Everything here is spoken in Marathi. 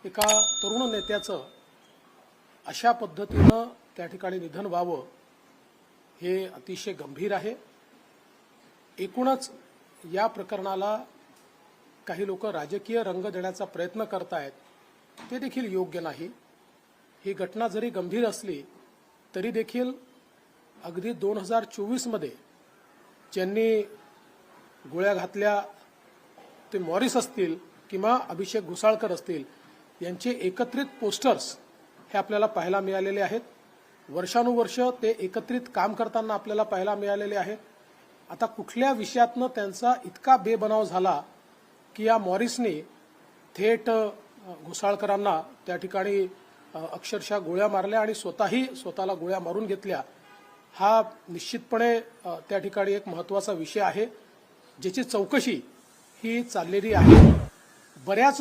एका तरुण नेत्याचं अशा पद्धतीनं त्या ठिकाणी निधन व्हावं हे अतिशय गंभीर आहे। एकूणच या प्रकरणाला काही लोक राजकीय रंग देण्याचा प्रयत्न करतायत, ते देखील योग्य नाही। ही घटना जरी गंभीर असली तरी देखील अगदी 2024 मध्ये ज्यांनी गोळ्या घातल्या ते मॉरिस असतील किंवा अभिषेक घुसाळकर असतील, यांचे एकत्रित पोस्टर्स हे आपल्याला पाहायला मिळालेले आहेत। वर्षानुवर्ष ते एकत्रित काम करताना आपल्याला पाहायला मिळालेले आहेत। आता कुठल्या विषयातनं त्यांचा इतका बेबनाव झाला की या मॉरिसने थेट घुसाळकरांना त्या ठिकाणी अक्षरशः गोळ्या मारल्या आणि स्वतःला गोळ्या मारून घेतल्या। हा निश्चितपणे त्या ठिकाणी एक महत्त्वाचा विषय आहे, ज्याची चौकशी ही चाललेली आहे। बऱ्याच